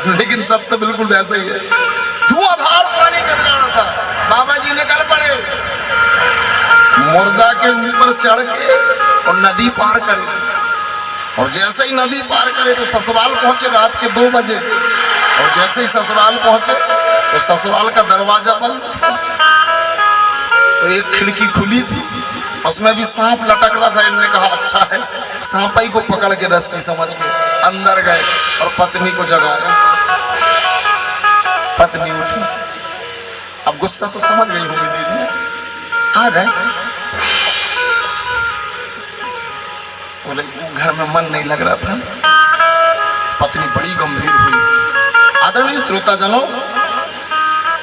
लेकिन सब तो बिल्कुल वैसे ही है। धुआंधार पानी कर रहा था, बाबा जी निकल पड़े मुर्दा के ऊपर चढ़ के और नदी पार करे। और जैसे ही नदी पार करे तो ससुराल पहुंचे रात के 2 बजे। और जैसे ही ससुराल पहुंचे तो ससुराल का दरवाजा बंद, तो एक खिड़की खुली थी, उसमें भी सांप लटक रहा था। इन्होंने कहा अच्छा है, सांपाई को पकड़ के रस्सी समझ के अंदर गए और पत्नी को जगाया। पत्नी उठी, अब गुस्सा तो समझ गई होगी दीदी, आ गए। बोले घर में मन नहीं लग रहा था। पत्नी बड़ी गंभीर हुई। आदरणीय श्रोताजनों,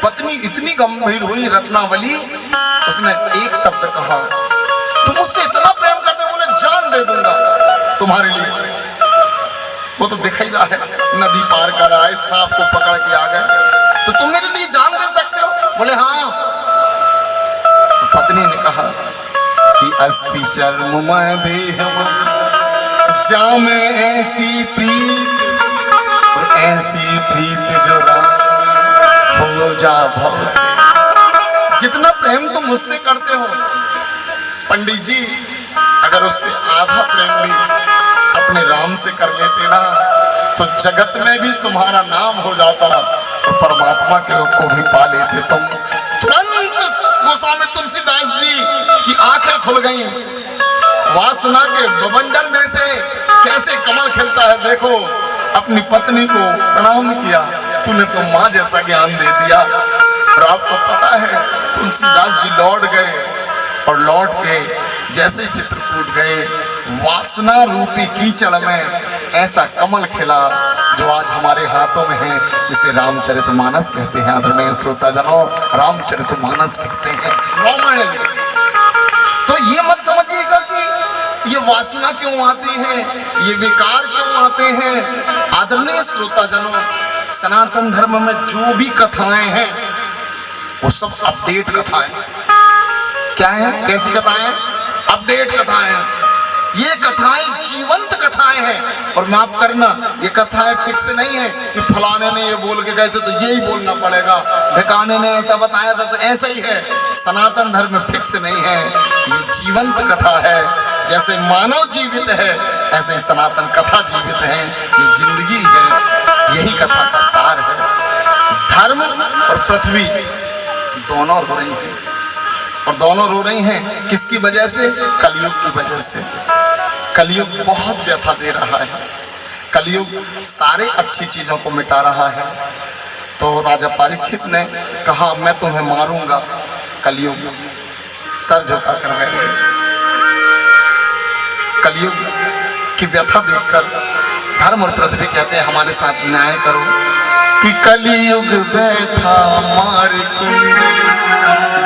पत्नी इतनी गंभीर हुई रत्नावली, उसने एक शब्द कहा, तुम मुझसे इतना प्रेम करते हो, बोले जान दे दूंगा तुम्हारे लिए। वो तो दिख ही रहा है, नदी पार कर आए, सांप को पकड़ के आ गए, तो तुम मेरे लिए जान दे सकते हो? बोले हाँ। तो पत्नी ने कहा कि अस्ति चर्ममय देह जामे ऐसी प्रीत, और ऐसी प्रीत जो हो जा भव से। जितना प्रेम तुम मुझसे करते हो पंडित जी, अगर उससे आधा प्रेम भी अपने राम से कर लेते ना, तो जगत में भी तुम्हारा नाम हो जाता और परमात्मा को भी पा लेते तुम। तुरंत गोस्वामी तुलसीदास जी की आंखें खुल गई। वासना के बवंडर में से कैसे कमल खिलता है, देखो। अपनी पत्नी को प्रणाम किया, तूने तो माँ जैसा ज्ञान दे दिया। और आपको पता है तुलसीदास जी लौट गए, और लौट के जैसे चित्रकूट गए, वासना रूपी कीचड़ में ऐसा कमल खिला जो आज हमारे हाथों में है, जिसे रामचरितमानस कहते हैं। आदरणीय श्रोताजनों, रामचरितमानस कहते हैं, रामायण। तो ये मत समझिएगा कि ये वासना क्यों आती है, ये विकार क्यों आते हैं। आदरणीय श्रोताजनों, सनातन धर्म में जो भी कथाएं हैं वो सब अपडेट कथाएं। क्या है, कैसी कथाएं? अपडेट कथाएं। ये कथाएं जीवंत कथाएं हैं। और माफ करना, ये कथाएं फिक्स नहीं है कि फलाने ने ये बोल के गए थे तो यही बोलना पड़ेगा, ढकाने ने ऐसा बताया था तो ऐसा ही है। सनातन धर्म में फिक्स नहीं है, ये जीवंत कथा है। जैसे मानव जीवित है, ऐसे ही सनातन कथा जीवित है। ये जिंदगी है, यही कथा का सार है। धर्म और पृथ्वी दोनों रो रही हैं, और दोनों रो रही हैं किसकी वजह से? कलयुग की वजह से। कलयुग बहुत व्यथा दे रहा है, कलयुग सारे अच्छी चीजों को मिटा रहा है। तो राजा परीक्षित ने कहा मैं तुम्हें मारूंगा। कलयुग सर झुका कर बैठ गए। कलयुग की व्यथा देखकर धर्म और पृथ्वी कहते हैं हमारे साथ न्याय करो कि कलयुग बैठा मार कुंडे।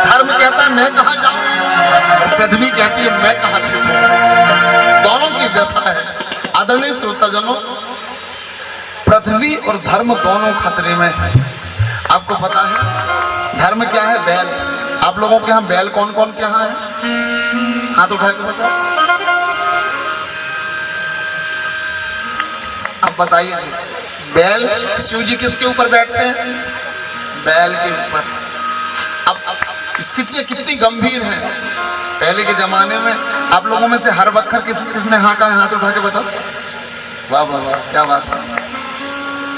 धर्म कहता है मैं कहाँ जाऊं, और पृथ्वी कहती है मैं कहाँ छिपूं। दोनों की व्यथा है। आदरणीय श्रोताजनों, पृथ्वी और धर्म दोनों खतरे में है। आपको पता है धर्म क्या है? बैल। आप लोगों के यहाँ बैल कौन कौन के यहाँ है? हाथ उठा के बताओ, आप बताइए जी। बैल, शिव जी किसके ऊपर बैठते हैं? बैल के ऊपर। अब स्थितियां कितनी गंभीर हैं। पहले के जमाने में आप लोगों में से हर बक्खर किसने हाँका है? हाथ उठा के बताओ। वाह वाह वाह, क्या बात है।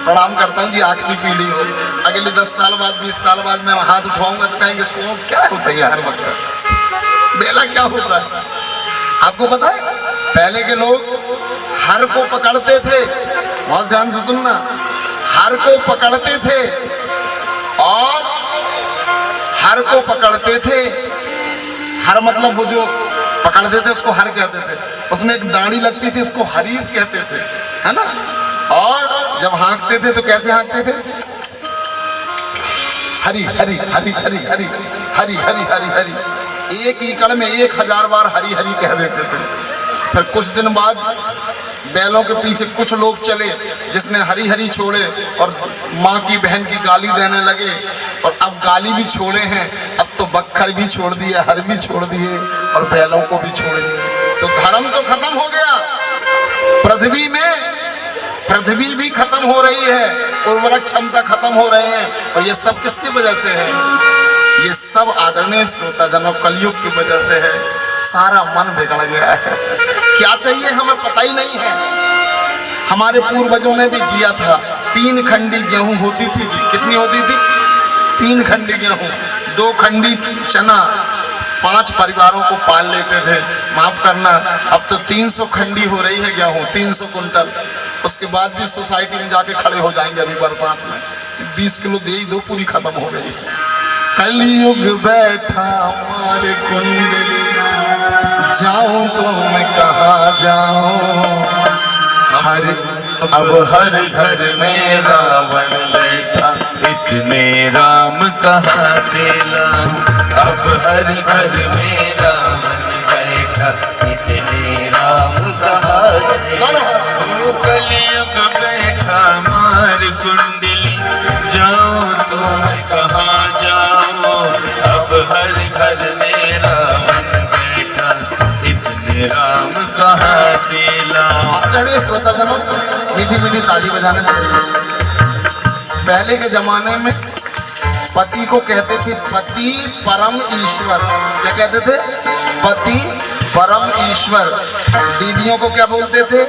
प्रणाम करता हूँ कि आखिरी पीढ़ी हो, अगले 10 साल बाद 20 साल बाद मैं हाथ उठाऊंगा तो कहेंगे तो क्या होता है हर बक्खर, बेला क्या होता है? आपको पता है पहले के लोग हर को पकड़ते थे, बहुत ध्यान से सुनना, हर को पकड़ते थे और हर को पकड़ते थे। हर मतलब वो जो पकड़ते थे उसको हर कहते थे, उसमें एक डांडी लगती थी उसको हरीस कहते थे, है ना। और जब हाँकते थे तो कैसे हाँकते थे? हरी हरी हरी हरी हरी हरी हरी हरी हरी। एक एकड़ में 1000 बार हरी हरी कह देते थे। फिर कुछ दिन बाद बैलों के पीछे कुछ लोग चले जिसने हरी हरी छोड़े और माँ की बहन की गाली देने लगे, और अब गाली भी छोड़े हैं, अब तो बक्खर भी छोड़ दिए, हर भी छोड़ दिए और बैलों को भी छोड़ दिए। तो धर्म तो खत्म हो गया। पृथ्वी में पृथ्वी भी खत्म हो रही है, उर्वरक क्षमता खत्म हो रहे हैं, और ये सब किसकी वजह से है? ये सब आदरणीय श्रोताजनों कलयुग की वजह से है। सारा मन बिगड़ गया है। क्या चाहिए हमें पता ही नहीं है। हमारे पूर्वजों ने भी जिया था। 3 खंडी गेहूं होती थी जी। कितनी होती थी? 3 खंडी गेहूं, 2 खंडी चना, 5 परिवारों को पाल लेते थे। माफ करना, अब तो 300 खंडी हो रही है गेहूं, 300 कुंटल। उसके बाद भी सोसाइटी में जाके खड़े हो जाएंगे अभी बरसात में। 20 किलो दे ही दो, पूरी खत्म हो गई। कलयुग बैठा हमारे कुंडली, जाऊं तो मैं कहाँ जाऊं। अब हर घर में रावण बैठा, इतने राम कहाँ से लाऊं। अब हर घर में रावण बैठा, इतने राम कहाँ से लाऊं। कलयुग बैठा मार कुंडली, जाऊं तो मैं कहाँ जाऊं। अब हर घर में रावण बैठा, इतने राम कहाँ से लाऊं। आदरणीय श्रोताजनों, मीठी मीठी ताली बजाने लगे। पहले के जमाने में पति को कहते थे पति परम ईश्वर। क्या कहते थे? पति परम ईश्वर। दीदियों को क्या बोलते थे?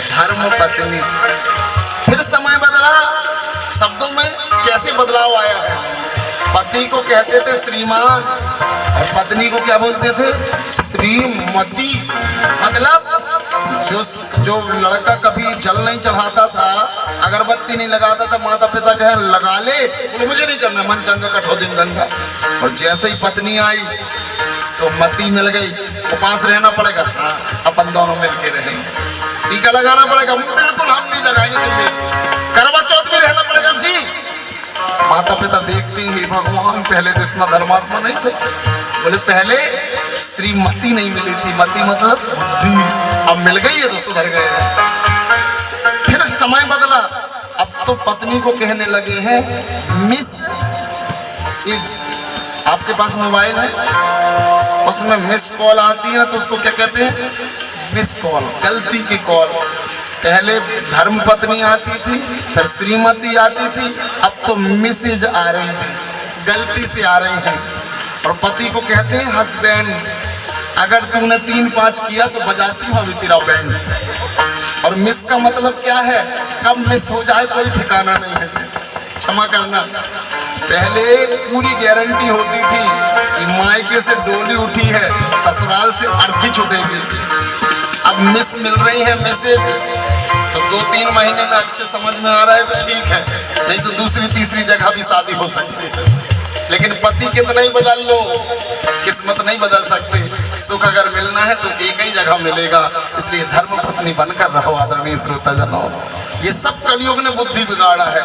धर्म पत्नी। फिर समय बदला, शब्दों में कैसे बदलाव आया है। पति को कहते थे श्रीमान, और पत्नी को क्या बोलते थे? श्रीमती। मतलब जो लड़का कभी जल नहीं चढ़ाता था, अगरबत्ती नहीं लगाता था, माता पिता कहे लगा ले, बोले मुझे नहीं करना, मन चंगा कठौती में गंगा। और जैसे ही पत्नी आई तो मती मिल गई, उपास रहना पड़ेगा। हाँ, अपन दोनों मिलके रहेंगे। टीका लगाना पड़ेगा, बिल्कुल हम नहीं लगाएंगे। करवा चौथ में रहना पड़ेगा जी। माता पिता देखते ही भगवान पहले तो इतना धर्मात्मा नहीं थे। बोले पहले श्रीमती नहीं मिली थी, मती मतलब बुद्धि, अब मिल गई है तो सुधर गए। फिर समय बदला, अब तो पत्नी को कहने लगे हैं मिस इज। आपके पास मोबाइल है, उसमें मिस कॉल आती है तो उसको क्या कहते हैं? मिस कॉल, गलती की कॉल। पहले धर्म पत्नी आती थी, फिर श्रीमती आती थी, अब तो मिसेज आ रही है, गलती से आ रही है। और पति को कहते हैं हस्बैंड। अगर तूने 3-5 किया तो बजाती हूँ अभी तेरा बैंड। और मिस का मतलब क्या है? कब मिस हो जाए कोई ठिकाना नहीं है। क्षमा करना, पहले पूरी गारंटी होती थी कि मायके से डोली उठी है, ससुराल से अर्थी छूटेगी। अब मिस मिल रही है मैसेज, तो 2-3 महीने में अच्छे समझ में आ रहा है तो ठीक है, नहीं तो दूसरी तीसरी जगह भी शादी हो सकती है। लेकिन पति के तो नहीं बदल लो, किस्मत नहीं बदल सकते। सुख अगर मिलना है तो एक ही जगह मिलेगा। इसलिए धर्म पत्नी बनकर रहो आदरणीय श्रोताजनों। ये सब कलयुग ने बुद्धि बिगाड़ा है।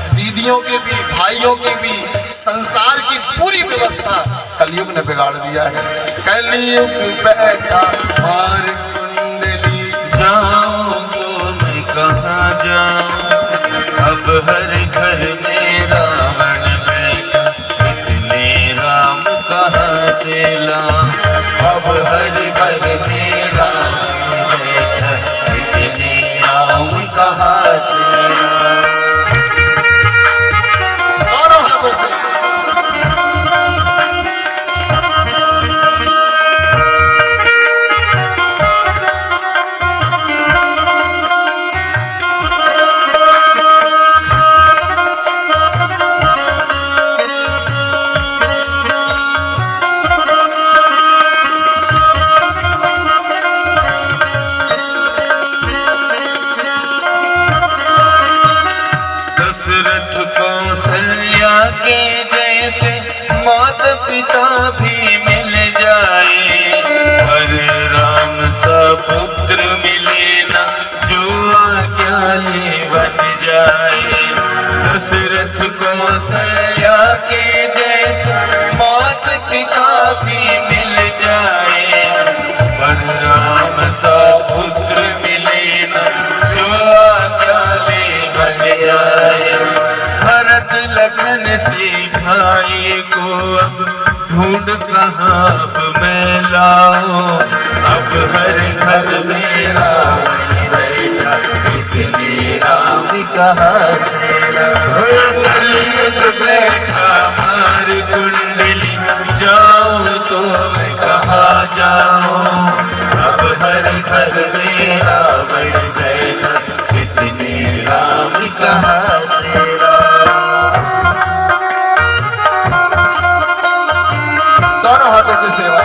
दीदियों की भी, भाइयों की भी, संसार की पूरी व्यवस्था कलयुग ने बिगाड़ दिया है। कलयुग बैठा मार कुंडली, जाऊं तो मैं कहाँ जाऊं। अब हर घर में रावण बैठा, इतने राम कहाँ से लाऊं। अब हर घर में रावण बैठा, इतने राम कहाँ से लाऊं। दोनों हाथों से दशरथ कौशल्या के जैसे माता पिता भी मिल जाए, पर राम सा पुत्र मिले ना जो आज्ञा बन जाए। दशरथ कौशल्या के जैसे माता पिता भी मिल जाए, पर राम सा पुत्र मिले ना जो आज्ञा बन जाए। भरत लखन से भाई को अब ढूंढ कहाँ अब मैं लाऊं। अब हर घर में रावण बैठा, इतने राम कहाँ तेरा। कलयुग बैठा मार कुंडली, जाऊं तो मैं कहाँ जाऊं। अब हर घर में रावण बैठा, इतने राम कहाँ तेरा। दोनों हाथों की सेवा।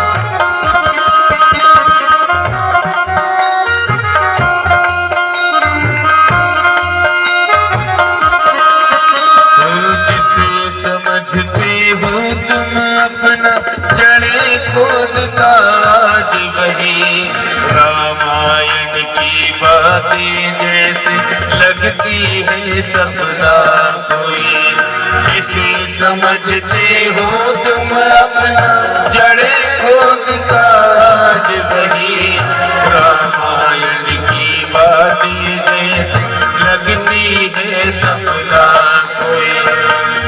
जिसे समझते हो तुम अपना, जड़े खोदता आज वही। रामायण की बातें जैसे लगती है सपना कोई। जिसे समझते हो तुम अपना, जड़े खोदता आज वही। रामायण की बातें जैसे लगती है सपना कोई।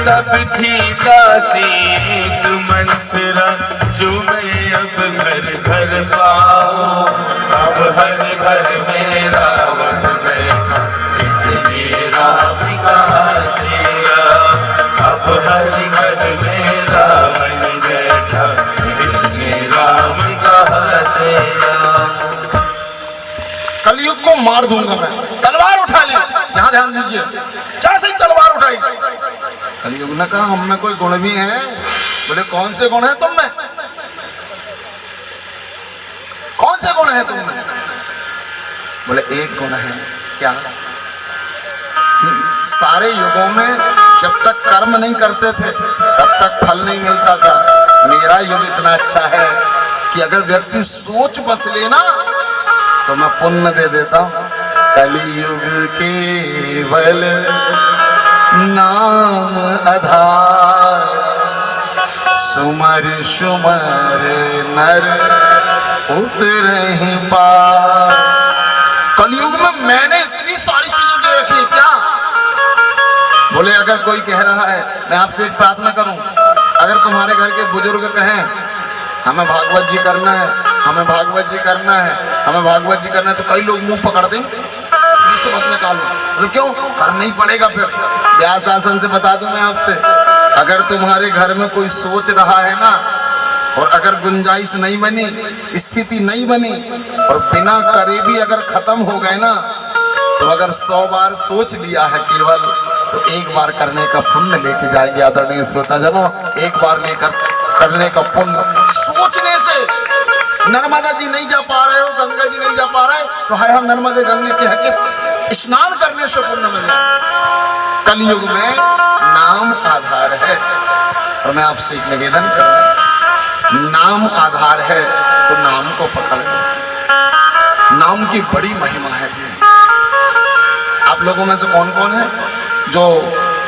तब थी दासी एक मंत्रा, जो मैं अब घर घर पाऊं। अब हर घर में रावण बैठा, इतने राम कहाँ से आ। अब हर घर में रावण बैठा, इतने राम कहाँ से आ। कलयुग को मार दूंगा मैं। तलवार उठा ली, यहाँ ध्यान दीजिए, जैसे ही तलवार उठाई, कलयुग ने कहा हम में कोई गुण भी हैं। बोले कौन से गुण हैं तुम में, कौन से गुण हैं तुम में? बोले एक गुण है। क्या? सारे युगों में जब तक कर्म नहीं करते थे तब तक फल नहीं मिलता था। मेरा युग इतना अच्छा है कि अगर व्यक्ति सोच बस लेना तो मैं पुण्य दे देता हूं। कलियुग केवल नाम आधार, सुमर सुमर नर उतरहि पार। कलयुग में मैंने इतनी सारी चीजें दे रखी है। क्या? बोले अगर कोई कह रहा है, मैं आपसे एक प्रार्थना करूं, अगर तुम्हारे घर के बुजुर्ग कहें हमें भागवत जी करना है, हमें भागवत जी करना है, हमें भागवत जी करना है, तो कई लोग मुंह पकड़ देंगे, इसे मत निकालो। तो क्यों? करना ही पड़ेगा। फिर व्यास आसन से बता दूं मैं आपसे, अगर तुम्हारे घर में कोई सोच रहा है ना, और अगर गुंजाइश नहीं बनी, स्थिति नहीं बनी, और बिना करे भी अगर खत्म हो गए ना, तो अगर 100 बार सोच लिया है केवल, तो एक बार करने का पुण्य लेके जाएंगे। आदरणीय श्रोताजनों, एक बार लेकर करने का पुण्य। सोचने से नर्मदा जी नहीं जा पा रहे हो, गंगा जी नहीं जा पा रहे, तो हाय हम नर्मदे गंगे के हक स्नान करने से पुण्य मिल जाए। कलयुग में नाम आधार है, और मैं आपसे एक निवेदन करूं, नाम आधार है तो नाम को पकड़ लो। नाम की बड़ी महिमा है जी। आप लोगों में से कौन कौन है जो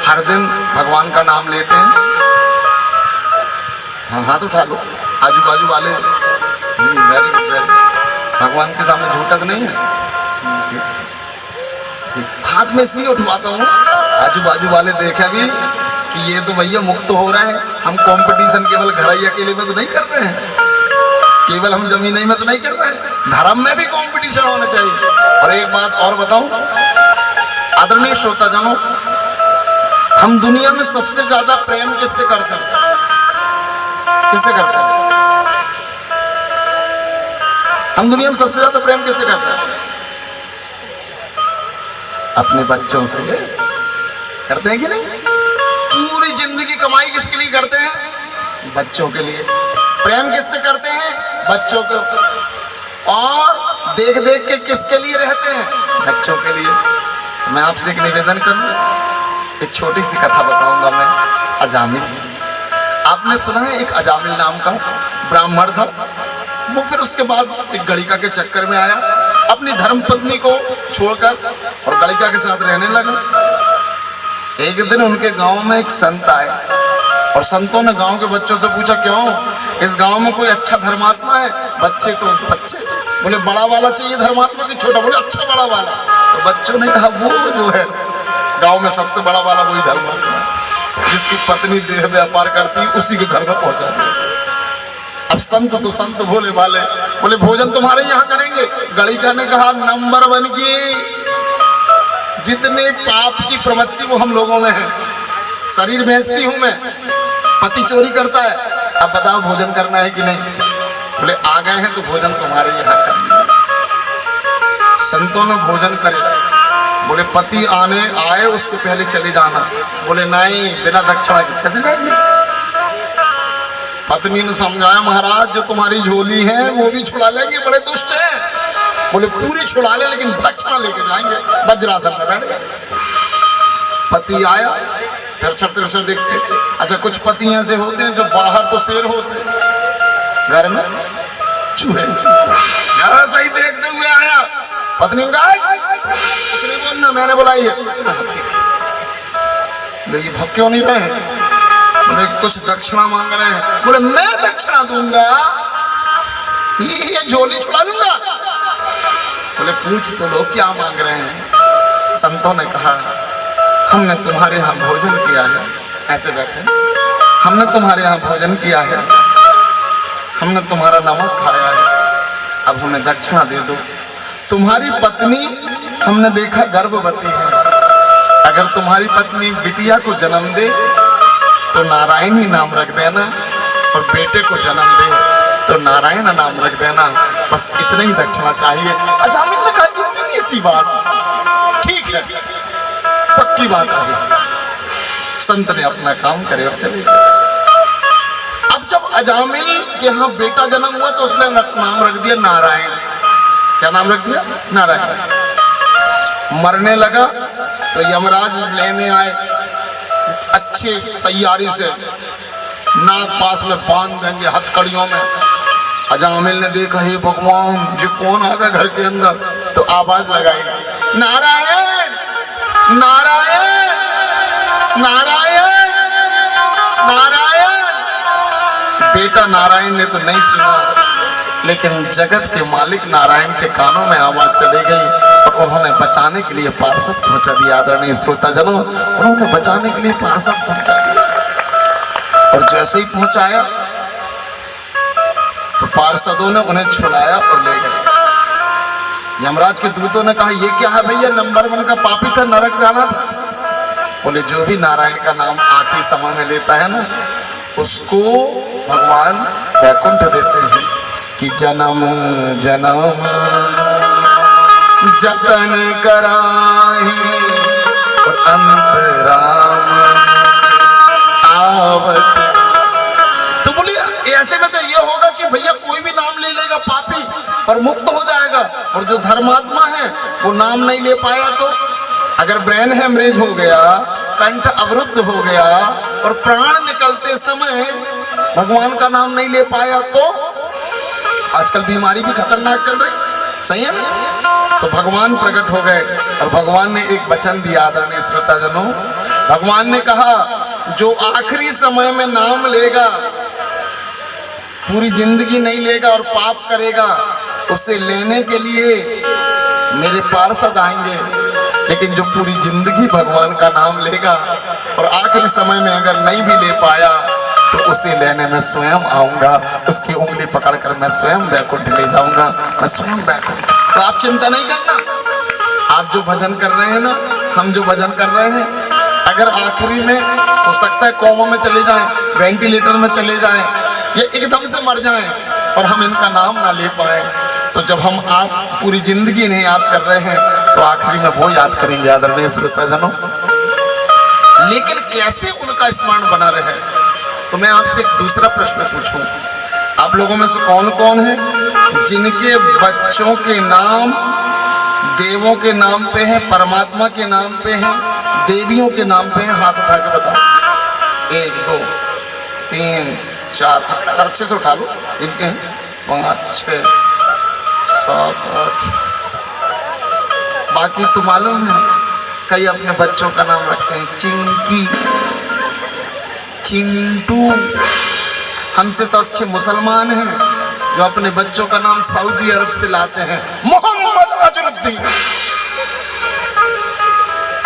हर दिन भगवान का नाम लेते हैं? हाँ, हाथ उठा लो। आजू बाजू वाले, वेरी गुड। भगवान के सामने झूठा तो नहीं है? हाथ में इसलिए उठवाता हूँ, आजू बाजू वाले देखें भी कि ये तो भैया मुक्त हो रहे हैं। हम कंपटीशन केवल घर अकेले में तो नहीं कर रहे हैं, केवल हम जमीन में तो नहीं कर रहे हैं, धर्म में भी कंपटीशन होना चाहिए। और एक बात और बताऊं आदरणीय श्रोताजनों, हम दुनिया में सबसे ज्यादा प्रेम किससे करते हैं? किससे करते हैं? हम दुनिया में सबसे ज्यादा प्रेम किससे करते हैं? अपने बच्चों से करते हैं कि नहीं? पूरी जिंदगी कमाई किसके लिए करते हैं? बच्चों के लिए। प्रेम किससे करते हैं? बच्चों को। और देख देख के किसके लिए रहते हैं? बच्चों के लिए। मैं आपसे एक निवेदन करूं, एक छोटी सी कथा बताऊंगा मैं। अजामिल, आपने सुना है? एक अजामिल नाम का ब्राह्मण था। वो फिर उसके बाद एक गणिका के चक्कर में आया, अपनी धर्म पत्नी को छोड़कर और गणिका के साथ रहने लगा। एक दिन उनके गांव में एक संत आए, और संतों ने गांव के बच्चों से पूछा, क्यों इस गांव में कोई अच्छा धर्मात्मा है? बच्चे तो बच्चे बोले बड़ा वाला चाहिए धर्मात्मा की छोटा? बोले अच्छा बड़ा वाला। तो बच्चों ने कहा वो जो है गांव में सबसे बड़ा वाला वही धर्मात्मा है, जिसकी पत्नी देह व्यापार करती उसी के घर में पहुंचा दिया। अब संत तो संत भोले वाले, बोले भोजन तुम्हारे यहाँ करेंगे। गणिका ने कहा नंबर 1 की जितने पाप की प्रवृत्ति वो हम लोगों में है। शरीर बेचती हूं मैं, पति चोरी करता है, अब बताओ भोजन करना है कि नहीं? बोले आ गए हैं तो भोजन तुम्हारे यहाँ करना है। संतों ने भोजन करे, बोले पति आए उसके पहले चले जाना। बोले नहीं, बिना दक्षिणा के कैसे जाएंगे? पत्नी ने समझाया महाराज जो तुम्हारी झोली है वो भी छुड़ा लेंगे, बड़े दुष्ट हैं। बोले पूरी छुड़ा ले लेकिन दक्षिणा लेके जाएंगे। वज्रासन में बैठ गए। पति आया, तिरछर देखते। अच्छा कुछ पति ऐसे होते हैं जो बाहर तो शेर होते हैं, घर में चूहे। सही देखते हुए आया, पत्नी ने कहा कुछ नहीं बोलना, मैंने बुलाई है। ये भग क्यों नहीं रहे? बोले कुछ दक्षिणा मांग रहे हैं। बोले मैं दक्षिणा दूंगा, ये झोली छुड़ा लूंगा। बोले पूछ तो लो क्या मांग रहे हैं? संतों ने कहा हमने तुम्हारे यहाँ भोजन किया है, ऐसे बैठे, हमने तुम्हारे यहाँ भोजन किया है, हमने तुम्हारा नमक खाया है, अब हमें दक्षिणा दे दो। तुम्हारी पत्नी हमने देखा गर्भवती है, अगर तुम्हारी पत्नी बिटिया को जन्म दे तो नारायण ही नाम रख देना, और बेटे को जन्म दे तो नारायण नाम रख देना, बस इतने ही दक्षिणा चाहिए। अच्छा हमने कहा इतनी सी बात, ठीक है पक्की बात है। संत ने अपना काम करे और चले गए। अब जब अजामिल के यहाँ बेटा जन्म हुआ तो उसने नाम रख दिया नारायण। क्या नाम रख दिया? नारायण। मरने लगा तो यमराज लेने आए, अच्छे तैयारी से नाक पास में बांध देंगे हथकड़ियों में। अजामिल ने देखा हे भगवान जो कौन आ गया घर के अंदर, तो आवाज लगाई नारायण नारायण नारायण नारायण। बेटा नारायण ने तो नहीं सुना, लेकिन जगत के मालिक नारायण के कानों में आवाज चली गई और उन्होंने बचाने के लिए पार्षद पहुंचा दिया। आदरणीय श्रोताजनों, उन्होंने बचाने के लिए पार्षद पहुंचा दिया, और जैसे ही पहुंचाया तो पार्षदों ने उन्हें छुड़ाया और ले गए। यमराज के दूतों ने कहा ये क्या है भैया, नंबर 1 का पापी था, नरक जाना था। बोले जो भी नारायण का नाम आखिरी समय में लेता है ना, उसको भगवान वैकुंठ देते हैं कि जन्म जन्म जतन कराही और अंतराम आवत। तो बोलिए ऐसे में तो ये होगा कि भैया कोई भी नाम ले लेगा पापी और मुक्त हो जाएगा, और जो धर्मात्मा है वो नाम नहीं ले पाया तो अगर ब्रेन हेमरेज हो गया, कंठ अवरुद्ध हो गया और प्राण निकलते समय भगवान का नाम नहीं ले पाया तो आजकल बीमारी भी खतरनाक चल रही, सही है ना? तो भगवान प्रकट हो गए और भगवान ने एक वचन दिया। आदरणीय श्रोताजनों, भगवान ने कहा जो आखिरी समय में नाम लेगा, पूरी जिंदगी नहीं लेगा और पाप करेगा, उसे लेने के लिए मेरे पार्षद आएंगे, लेकिन जो पूरी जिंदगी भगवान का नाम लेगा और आखिरी समय में अगर नहीं भी ले पाया तो उसे लेने में स्वयं आऊंगा, उसकी उंगली पकड़कर मैं स्वयं वैकुंठ ले जाऊंगा, मैं स्वयं वैकुंठ। तो आप चिंता नहीं करना, आप जो भजन कर रहे हैं ना, हम जो भजन कर रहे हैं, अगर आखिरी में हो सकता है कोमा में चले जाएं, वेंटिलेटर में चले जाएं, ये एकदम से मर जाएं और हम इनका नाम ना ले पाए, तो जब हम आप पूरी जिंदगी नहीं याद कर रहे हैं तो आखिरी में वो याद करेंगे। आदरणीय श्रोताजनों, लेकिन कैसे उनका स्मरण बना रहे? तो मैं आपसे एक दूसरा प्रश्न पूछूं, आप लोगों में से कौन कौन है जिनके बच्चों के नाम देवों के नाम पे हैं, परमात्मा के नाम पे हैं, देवियों के नाम पे हैं? हाथ उठा के बताओ। 1 2 3 4, अच्छे से उठा लो। इनके 5 6 7 8। बाकी तो मालूम है कई अपने बच्चों का नाम रखते हैं चिंकी, चिंटू। हमसे तो अच्छे मुसलमान हैं जो अपने बच्चों का नाम सऊदी अरब से लाते हैं, मोहम्मद अजरुद्दीन,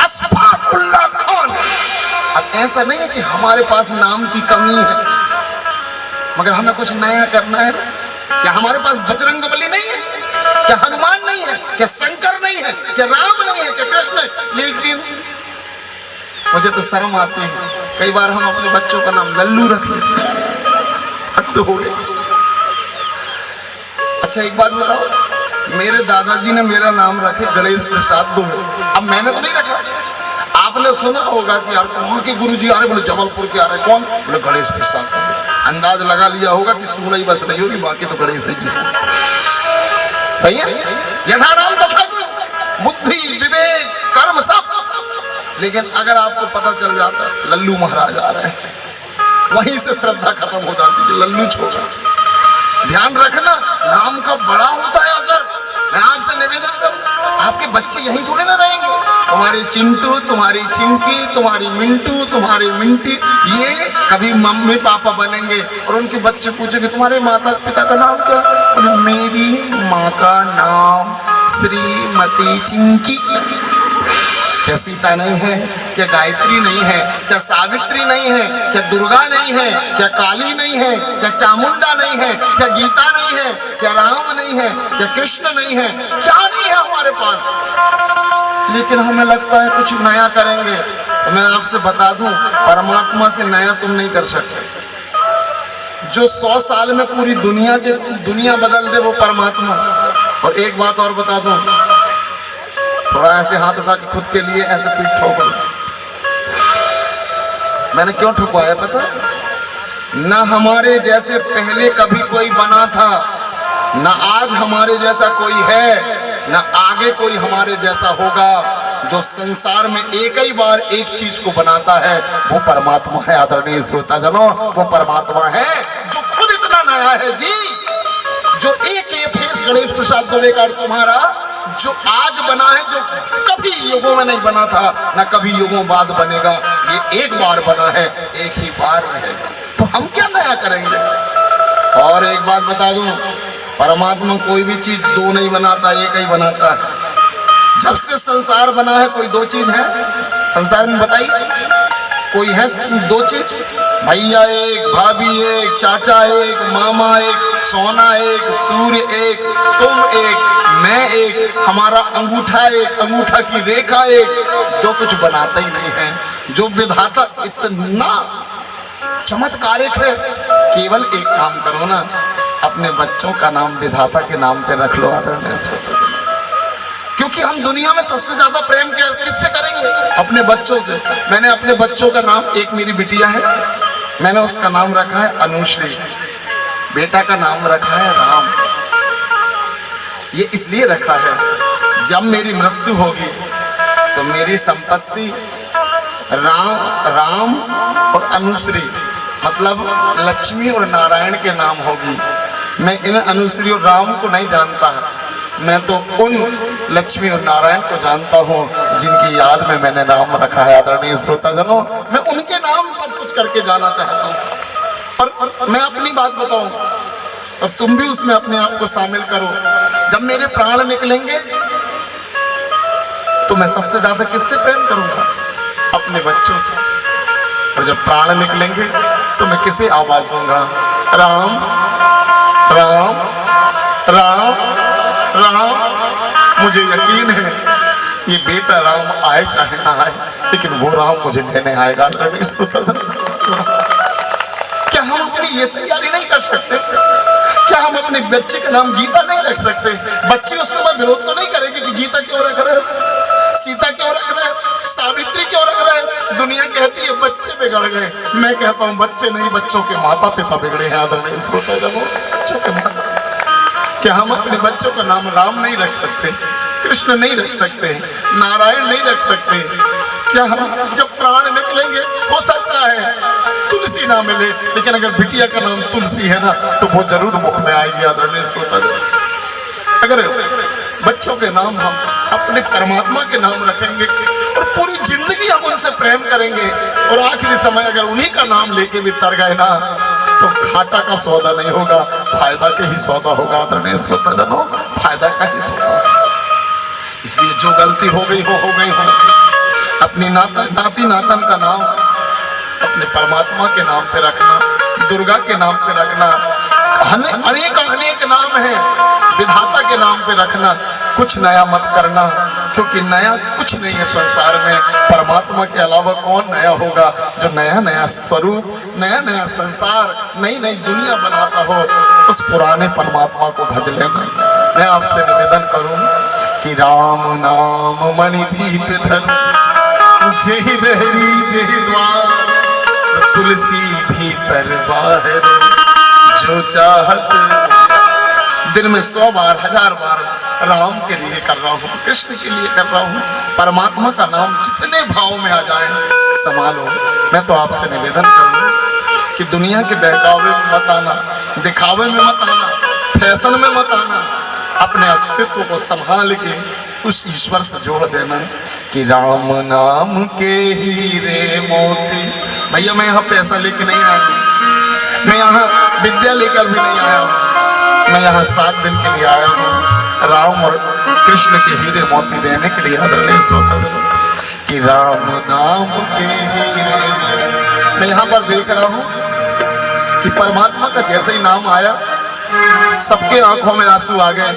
अशफाकुल्लाह खान। अब ऐसा नहीं है कि हमारे पास नाम की कमी है, मगर हमें कुछ नया करना है। क्या हमारे पास बजरंगबली नहीं है? क्या हनुमान नहीं है? क्या शंकर नहीं है, क्या राम नहीं है, क्या कृष्ण है? लेकिन मुझे तो शर्म आती है, कई बार हम अपने बच्चों का नाम लल्लू रख लेते हैं। हद तो हो गई। अच्छा एक बात बताओ, मेरे दादाजी ने मेरा नाम रखे गणेश प्रसाद दुबे। अब मैंने तो नहीं रखा, आपने सुना होगा कि यार कहाँ के गुरुजी आ रहे, बोले जबलपुर के आ रहे, कौन? बोले गणेश प्रसाद दुबे। अंदाज लगा लिया होगा कि सुना ही बस नहीं होगी, बाकी तो गणेश ही है। सही है, यथा नाम तथा बुद्धि विवेक कर्म सब। लेकिन अगर आपको पता चल जाता लल्लू महाराज आ रहे हैं, वहीं से श्रद्धा खत्म हो जाती है, लल्लू छोड़ा। ध्यान रखना, नाम का बड़ा होता है असर। मैं आपसे निवेदन करूं, आपके बच्चे यहीं थोड़े ना रहेंगे। तुम्हारी चिंटू, तुम्हारी चिंकी, तुम्हारी मिंटू, तुम्हारी मिंटी, ये कभी मम्मी पापा बनेंगे और उनके बच्चे पूछेंगे तुम्हारे माता पिता का नाम क्या? और मेरी माँ का नाम श्रीमती चिंकी। क्या सीता नहीं है, क्या गायत्री नहीं है, क्या सावित्री नहीं है, क्या दुर्गा नहीं है, क्या काली नहीं है, क्या चामुंडा नहीं है, क्या गीता नहीं है, क्या राम नहीं है, क्या कृष्ण नहीं है, क्या नहीं है हमारे पास। लेकिन हमें लगता है कुछ नया करेंगे। तो मैं आपसे बता दूं, परमात्मा से नया तुम नहीं कर सकते। जो 100 साल में पूरी दुनिया बदल दे वो परमात्मा। और एक बात और बता दूं, थोड़ा ऐसे हाथ उठा के खुद के लिए ऐसे पीठ ठोको। मैंने क्यों ठुकवाया पता? ना हमारे जैसे पहले कभी कोई बना था, ना आज हमारे जैसा कोई है, ना आगे कोई हमारे जैसा होगा। जो संसार में एक ही बार एक चीज को बनाता है वो परमात्मा है। आदरणीय श्रोताजनों, वो परमात्मा है जो खुद इतना नया है जी। जो एक फेस गणेश प्रसाद दुबे का तुम्हारा जो आज बना है, जो कभी युगों में नहीं बना था, ना कभी युगों बाद बनेगा, ये एक बार बना है, एक ही बार रहेगा। तो हम क्या नया करेंगे? और एक बात बता दूं, परमात्मा कोई भी चीज दो नहीं बनाता, एक ही बनाता है। जब से संसार बना है कोई दो चीज है संसार में, बताइए कोई है दो चीज? भैया एक, भाभी एक, चाचा एक, मामा एक, सोना एक, सूर्य एक, तुम एक, मैं एक, हमारा अंगूठा एक, अंगूठा की रेखा एक। दो कुछ बनाता ही नहीं है। जो विधाता इतना चमत्कारिक है, केवल एक काम करो ना, अपने बच्चों का नाम विधाता के नाम पे रख लो। आदरणीय श्रोता, क्योंकि हम दुनिया में सबसे ज्यादा प्रेम किससे करेंगे? अपने बच्चों से। मैंने अपने बच्चों का नाम, एक मेरी बिटिया है, मैंने उसका नाम रखा है अनुश्री, बेटा का नाम रखा है राम। ये इसलिए रखा है, जब मेरी मृत्यु होगी तो मेरी संपत्ति राम और अनुश्री, मतलब लक्ष्मी और नारायण के नाम होगी। मैं इन अनुश्री और राम को नहीं जानता, मैं तो उन लक्ष्मी और नारायण को जानता हूँ जिनकी याद में मैंने नाम रखा है। आदरणीय श्रोताजनों, मैं उनके नाम सब कुछ करके जाना चाहता हूँ। और मैं अपनी बात बताऊं और तुम भी उसमें अपने आप को शामिल करो। जब मेरे प्राण निकलेंगे तो मैं सबसे ज्यादा किससे प्रेम करूंगा? अपने बच्चों से। और जब प्राण निकलेंगे तो मैं किसे आवाज दूंगा? राम राम राम राम। मुझे यकीन है ये बेटा राम आए चाहे ना आए, लेकिन वो राम मुझे लेने आएगा। क्या हम अपनी ये तैयारी नहीं कर सकते? क्या हम अपने बच्चे का नाम गीता नहीं रख सकते? बच्चे उस समय विरोध तो नहीं करेंगे कि गीता क्यों रख रहे हो, सीता क्यों रख रहे हो, सावित्री क्यों रख रहे हो? दुनिया कहती है बच्चे बिगड़ गए, मैं कहता हूँ बच्चे नहीं, बच्चों के माता पिता बिगड़े हैं। आदरणीय श्रोताजनों, बच्चों के माता। क्या हम अपने बच्चों का नाम राम नहीं रख सकते, कृष्ण नहीं रख सकते, नारायण नहीं रख सकते? क्या हम जब प्राण निकलेंगे, हो सकता है तुलसी ना मिले, लेकिन अगर बिटिया का नाम तुलसी है ना तो वो जरूर मुख में आएगी। आदरणीय श्रोताजनों, अगर बच्चों के नाम हम अपने परमात्मा के नाम रखेंगे और पूरी जिंदगी हम उनसे प्रेम करेंगे और आखिरी समय अगर उन्हीं का नाम लेके भी तर गए ना तो घाटा का सौदा नहीं होगा, फायदा के ही सौदा होगा। आदरणीय श्रोताजनों, फायदा का ही सौदा। इसलिए जो गलती हो गई हो गई हो। अपनी नाती नातन का नाम अपने परमात्मा के नाम पे रखना, दुर्गा के नाम पे रखना, अनेक अनेक नाम है विधाता के नाम पे रखना। कुछ नया मत करना, क्योंकि नया कुछ नहीं है संसार में। परमात्मा के अलावा कौन नया होगा जो नया नया स्वरूप, नया नया संसार, नई नई दुनिया बनाता हो। उस पुराने परमात्मा को भज लेना। मैं आपसे निवेदन करूं कि राम नाम मणिदीप धर, जय देहरी जय द्वार, तुलसी भीतर बाहर जो चाहत। दिन में 100 बार 1000 बार राम के लिए कर रहा हूँ, कृष्ण के लिए कर रहा हूँ। परमात्मा का नाम जितने भाव में आ जाए संभालो। मैं तो आपसे निवेदन करूँ कि दुनिया के बहकावे में मत आना, दिखावे में मत आना, फैशन में मत आना। अपने अस्तित्व को संभाल के उस ईश्वर से जोड़ देना कि राम नाम के हीरे मोती। भैया मैं यहाँ पैसा लेके नहीं आया हूँ, मैं यहाँ विद्या लेकर भी नहीं आया हूँ, मैं यहाँ 7 दिन के लिए आया हूँ राम और कृष्ण के हीरे मोती देने के लिए। आदरणीय श्रोता कि राम नाम के हीरे। मैं यहाँ पर देख रहा हूँ कि परमात्मा का जैसे ही नाम आया सबके आंखों में आंसू आ गए,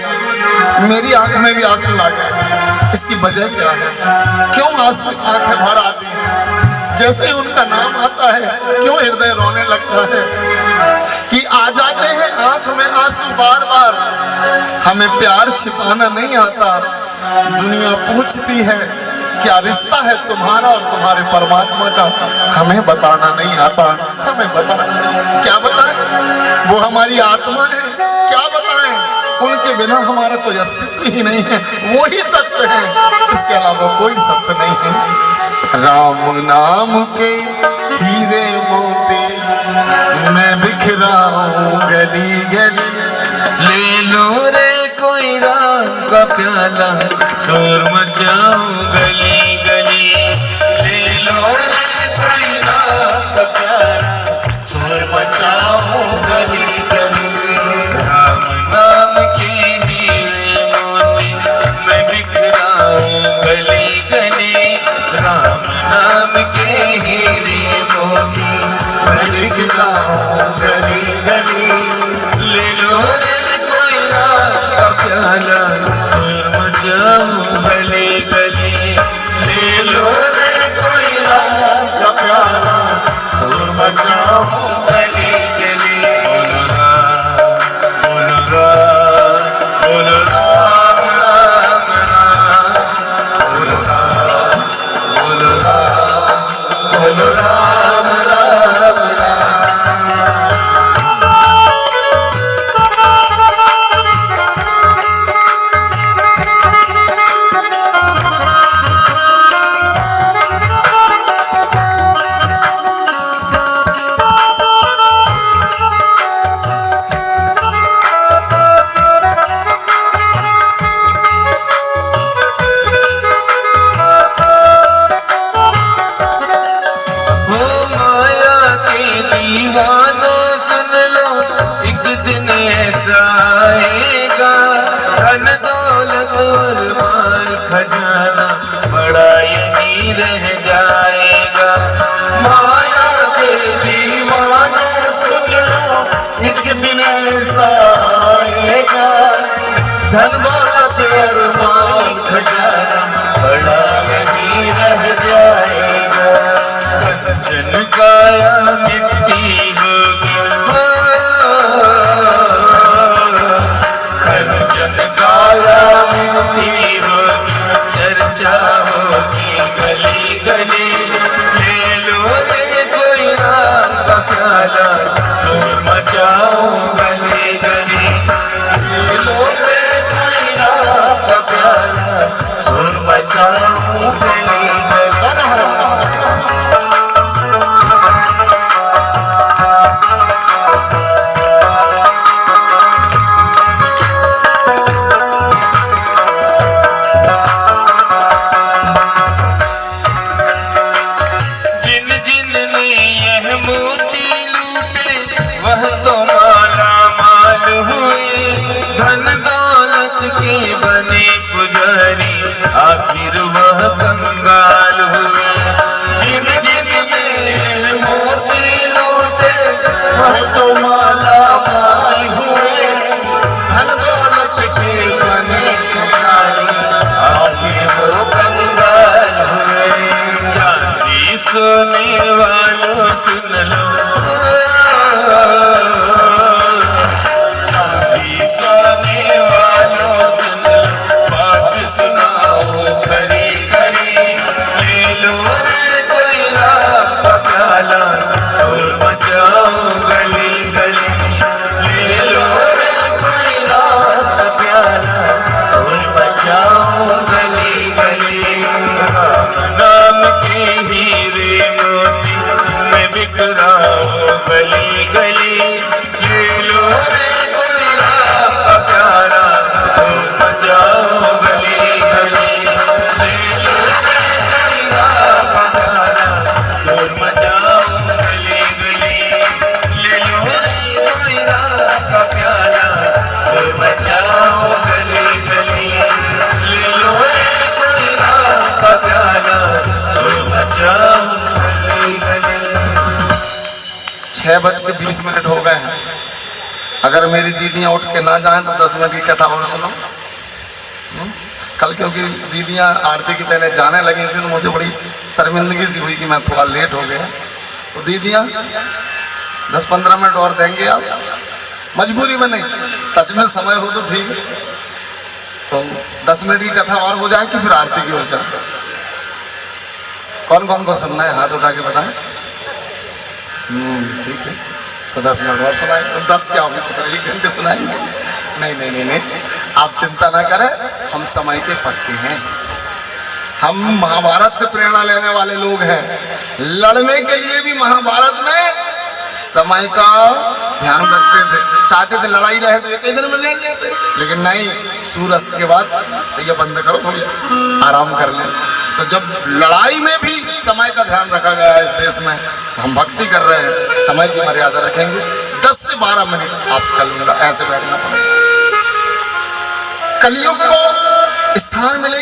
मेरी आंख में भी आंसू आ गए। इसकी वजह क्या है? क्यों आंसू आंखें भर आती हैं जैसे ही उनका नाम आता है? क्यों हृदय रोने लगता है कि आ जाते हैं आंख में आंसू बार बार। हमें प्यार छिपाना नहीं आता। दुनिया पूछती है क्या रिश्ता है तुम्हारा और तुम्हारे परमात्मा का, हमें बताना नहीं आता। हमें बताना क्या बताएं? वो हमारी आत्मा है, क्या बताएं? उनके बिना हमारा कोई अस्तित्व ही नहीं है, वो ही सत्य है, इसके अलावा कोई सत्य नहीं है। राम नाम के हीरे मोती मैं बिखराऊं गली गली, ले लो रे कोई राम का प्याला, शोर मचाऊं गली गली। ले लो रे कोई राम का प्याला, शोर मचाऊं गली गली। राम नाम के हीरे मोती मैं बिखराऊं गली गली। राम नाम के हीरे मोती मैं बिखराऊं गली गली। ले लो रे कोई राम का प्याला, शोर मचाऊं गली गली। ले लो रे कोई राम का प्याला, शोर मचाऊं गली गली। बोलो राम, बोलो राम, राम राम, बोलो राम, बोलो राम, बोलो राम, राम राम। दीवानों सुन लो, एक दिन ऐसा आएगा, धन दौलत और माल खजाना बड़ा यही रह जाएगा। माया के दीवानों सुन लो, एक दिन ऐसा आएगा, धन दौलत और माल खजाना बड़ा यही रह जाएगा। कंचन काया मिट्टी होगी, कंचन काया मिट्टी होगी, चर्चा होगी गली गली। ले लो रे कोई राम का प्याला, शोर मचाऊं गली गली। ले लो रे कोई राम का प्याला, शोर मचाऊं गली गली। गली गली, ले लो रे कोई राम का प्याला, झूम जाओ गली गली, ले लो रे कोई राम का प्याला, झूम जाओ गली गली, ले लो रे कोई राम का प्याला, झूम जाओ गली गली, ले लो रे कोई राम का प्याला, झूम जाओ गली गली। 6:20 हो गए हैं। अगर मेरी दीदियां उठ के ना जाएं तो 10 मिनट की कथा और सुनो। कल क्योंकि दीदियां आरती के पहले जाने लगी थी तो मुझे बड़ी शर्मिंदगी सी हुई कि मैं थोड़ा लेट हो गया। तो दीदियां 10-15 मिनट और देंगे आप, मजबूरी में नहीं, सच में समय हो तो ठीक है। तो 10 मिनट की कथा और हो जाए कि फिर आरती की हो जाए। कौन कौन को सुनना है हाथ उठा के बताएं। ठीक है, तो 10 मिनट और सुनाए। तो 10 क्या होगी तो 1 घंटे सुनाएंगे। नहीं नहीं नहीं नहीं, आप चिंता ना करें, हम समय के पक्के हैं। हम महाभारत से प्रेरणा लेने वाले लोग हैं। लड़ने के लिए भी महाभारत में समय का ध्यान रखते थे। चाहते थे लड़ाई रहे तो एक ही दिन में लड़ लेते, लेकिन नहीं, सूर्यास्त के बाद तो ये बंद करो, थोड़ी आराम कर लें। तो जब लड़ाई में भी समय का ध्यान रखा गया है इस देश में, तो हम भक्ति कर रहे हैं, समय की मर्यादा रखेंगे। 10 से 12 मिनट आप कल ऐसे बैठना पड़ेगा। कलयुग को स्थान मिले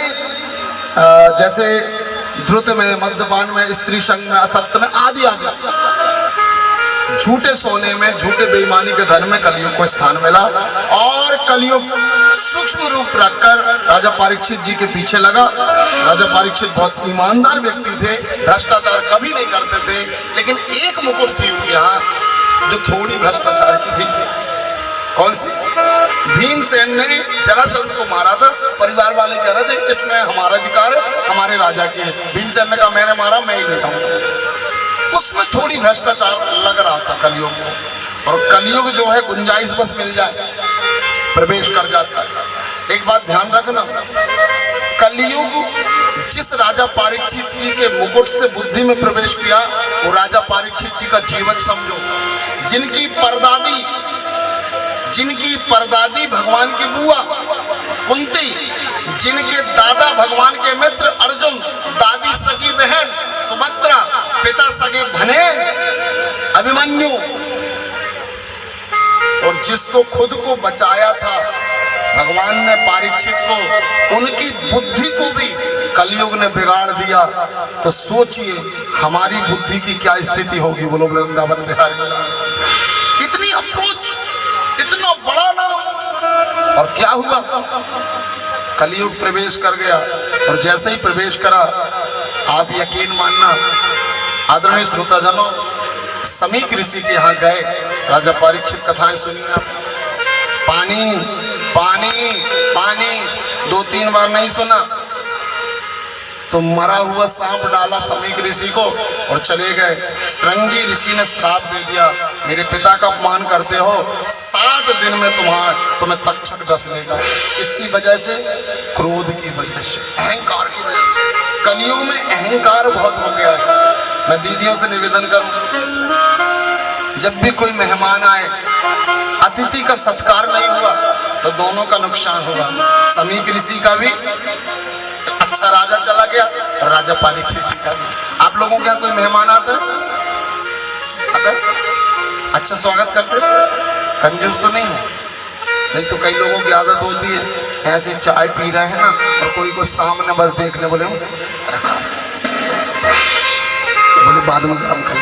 जैसे द्रुत में, मद्यपान में, स्त्री संग में, असत्य में, आदि आदि, झूठे सोने में, झूठे बेईमानी के धन में कलयुग को स्थान मिला। और कलयुग सूक्ष्म रूप रखकर राजा परीक्षित जी के पीछे लगा। राजा परीक्षित बहुत ईमानदार व्यक्ति थे, भ्रष्टाचार कभी नहीं करते थे, लेकिन एक मुकुट थी उनके यहाँ जो थोड़ी भ्रष्टाचार की थी। कौन सी? भीमसेन ने जरासंध को मारा था। परिवार वाले कह रहे थे इसमें हमारा अधिकार है, हमारे राजा की है। भीमसेन ने कहा मैंने मारा, मैं ही लेता हूँ। उसमें थोड़ी भ्रष्टाचार लग रहा था कलयुग को। और कलयुग जो है गुंजाइश बस मिल जाए प्रवेश कर जाता है। एक बात ध्यान रखना, कलयुग जिस राजा परीक्षित जी के मुकुट से बुद्धि में प्रवेश किया, वो राजा परीक्षित जी का जीवन समझो। जिनकी परदादी भगवान की बुआ कुंती, जिनके दादा भगवान के मित्र अर्जुन, दादी सगी बहन सुभद्रा, पिता सगे भने अभिमन्यु, और जिसको खुद को बचाया था भगवान ने परीक्षित को, उनकी बुद्धि को भी कलयुग ने बिगाड़ दिया। तो सोचिए हमारी बुद्धि की क्या स्थिति होगी। बोलो वृंदावन बिहारी। इतनी अप्रोच, इतना बड़ा नाम, और क्या हुआ? कलयुग प्रवेश कर गया। और जैसे ही प्रवेश करा, आप यकीन मानना आदरणीय श्रोताजनों, समीक ऋषि के यहाँ गए, राजा परीक्षित कथाएं सुनी आप। पानी पानी पानी 2-3 बार नहीं सुना तो मरा हुआ सांप डाला समीक ऋषि को और चले गए। श्रृंगी ऋषि ने श्राप दे दिया, मेरे पिता का अपमान करते हो, 7 दिन में तुम्हें तक्षक डस लेगा। इसकी वजह से, क्रोध की वजह से, अहंकार की वजह से। कलयुग में अहंकार बहुत हो गया है। मैं दीदियों से निवेदन करूं, जब भी कोई मेहमान आए, अतिथि का सत्कार नहीं हुआ तो दोनों का नुकसान हुआ। समीक ऋषि का भी अच्छा राजा चला गया और राजा परीक्षित जी का भी। आप लोगों के यहाँ कोई मेहमान आता है? अच्छा स्वागत करते, कंजूस तो नहीं है? नहीं तो कई लोगों की आदत होती है, ऐसे चाय पी रहे हैं ना और कोई को सामने बस देखने, बोले बाद में गर्म कर लो।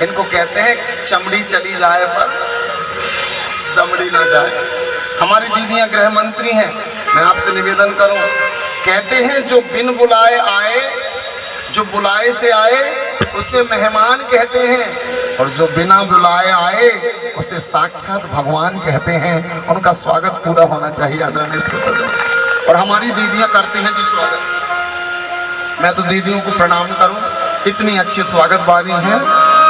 इनको कहते हैं चमड़ी चली जाए पर दमड़ी ना जाए। हमारी दीदियां गृह मंत्री हैं, मैं आपसे निवेदन करूं, कहते हैं जो बिन बुलाए आए, जो बुलाए से आए उसे मेहमान कहते हैं, और जो बिना बुलाए आए उसे साक्षात भगवान कहते हैं। उनका स्वागत पूरा होना चाहिए आदरणीय श्रोतागण। और हमारी दीदियां करती हैं जी स्वागत। मैं तो दीदियों को प्रणाम करूं, इतनी अच्छी स्वागत वाली हैं,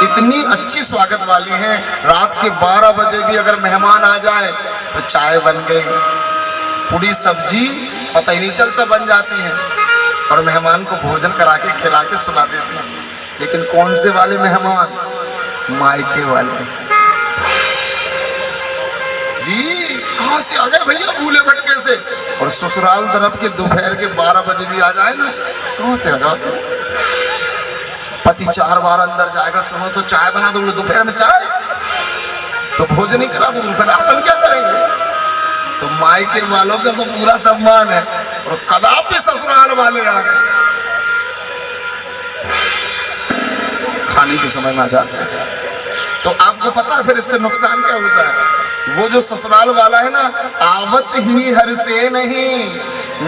इतनी अच्छी स्वागत वाली हैं। रात के 12 बजे भी अगर मेहमान आ जाए तो चाय बन गई, पूरी सब्जी पता ही नहीं चलता बन जाती है, और मेहमान को भोजन करा के खिला के सुला देती हैं। लेकिन कौन से वाले मेहमान? मायके वाले। जी कहाँ से आ गए भैया भूले भटके से? और ससुराल तरफ के दोपहर के 12 बजे भी आ जाए ना, कहाँ से आ जाते? पति 4 बार अंदर जाएगा, सुनो तो चाय बना दो, दोपहर में चाय तो भोजन ही करा दो, फिर अपन क्या करेंगे? तो मायके वालों का तो पूरा सम्मान है, और कदापि ससुराल वाले आ गए खाने के समय में आ जाते हैं। तो आपको पता है फिर इससे नुकसान क्या होता है? वो जो ससुराल वाला है ना, आवत ही हर से नहीं